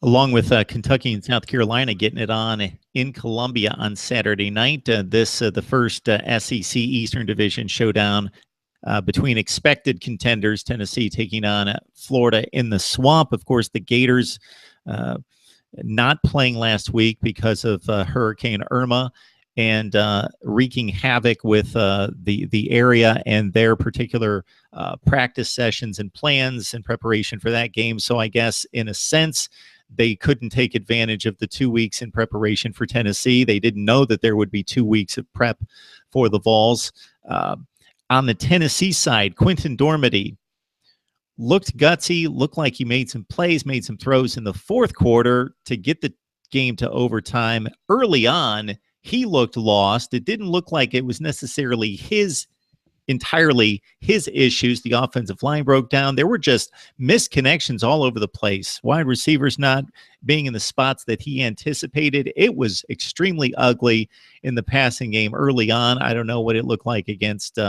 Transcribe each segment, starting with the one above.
along with Kentucky and South Carolina getting it on in Columbia on Saturday night. The first SEC Eastern Division showdown between expected contenders, Tennessee taking on Florida in the Swamp. Of course, the Gators not playing last week because of Hurricane Irma and wreaking havoc with the area and their particular practice sessions and plans in preparation for that game. So I guess in a sense, they couldn't take advantage of the 2 weeks in preparation for Tennessee. They didn't know that there would be 2 weeks of prep for the Vols. On the Tennessee side, Quinten Dormady looked gutsy, looked like he made some plays, made some throws in the fourth quarter to get the game to overtime. Early on, he looked lost. It didn't look like it was necessarily entirely his issues. The offensive line broke down. There were just missed connections all over the place. Wide receivers not being in the spots that he anticipated. It was extremely ugly in the passing game early on. I don't know what it looked like against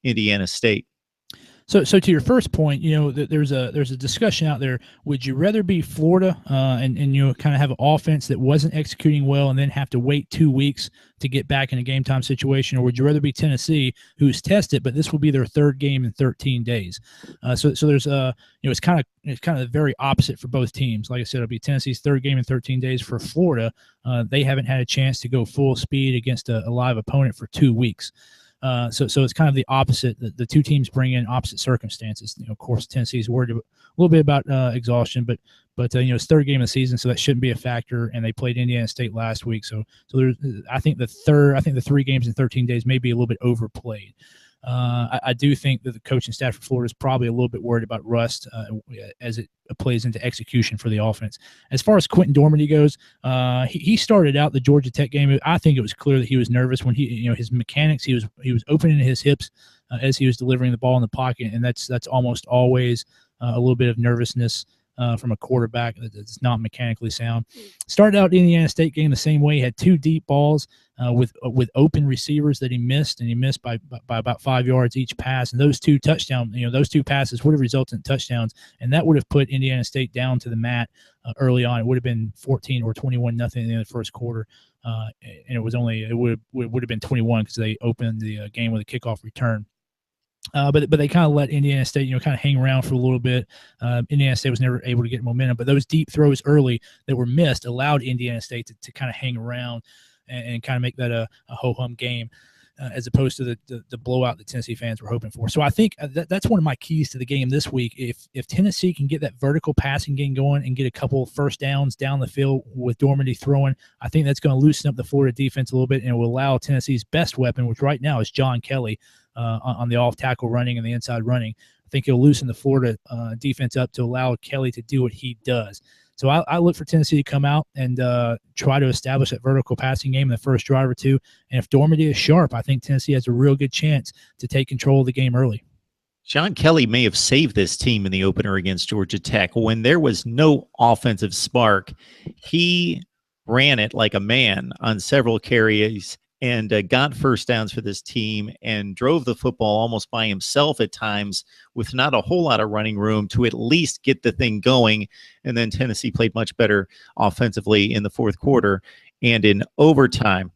Indiana State. So to your first point, there's a discussion out there. Would you rather be Florida and kind of have an offense that wasn't executing well and then have to wait 2 weeks to get back in a game time situation, or would you rather be Tennessee, who's tested, but this will be their third game in 13 days? So there's it's kind of the very opposite for both teams. Like I said, it'll be Tennessee's third game in 13 days. For Florida, they haven't had a chance to go full speed against a live opponent for 2 weeks. So it's kind of the opposite. The two teams bring in opposite circumstances. Of course, Tennessee's worried a little bit about exhaustion, but it's third game of the season, so that shouldn't be a factor. And they played Indiana State last week, so there's I think the 3 games in 13 days may be a little bit overplayed. I do think that the coaching staff for Florida is probably a little bit worried about rust as it plays into execution for the offense. As far as Quinten Dormady goes, he started out the Georgia Tech game. I think it was clear that he was nervous when his mechanics. He was opening his hips as he was delivering the ball in the pocket, and that's almost always a little bit of nervousness from a quarterback that's not mechanically sound. Started out the Indiana State game the same way. He had 2 deep balls with open receivers that he missed, and he missed by about 5 yards each pass. And those 2 touchdowns, those 2 passes would have resulted in touchdowns, and that would have put Indiana State down to the mat early on. It would have been 14 or 21-0 in the first quarter, and it would have been 21 because they opened the game with a kickoff return. But they kind of let Indiana State, kind of hang around for a little bit. Indiana State was never able to get momentum, but those deep throws early that were missed allowed Indiana State to kind of hang around and kind of make that a ho-hum game, as opposed to the blowout that Tennessee fans were hoping for. So I think that's one of my keys to the game this week. If Tennessee can get that vertical passing game going and get a couple first downs down the field with Dormady throwing, I think that's going to loosen up the Florida defense a little bit, and it will allow Tennessee's best weapon, which right now is John Kelly, on the off-tackle running and the inside running. I think he'll loosen the Florida defense up to allow Kelly to do what he does. So I look for Tennessee to come out and try to establish that vertical passing game in the first drive or two. And if Dormady is sharp, I think Tennessee has a real good chance to take control of the game early. John Kelly may have saved this team in the opener against Georgia Tech. When there was no offensive spark, he ran it like a man on several carries and got first downs for this team and drove the football almost by himself at times with not a whole lot of running room to at least get the thing going. And then Tennessee played much better offensively in the fourth quarter and in overtime.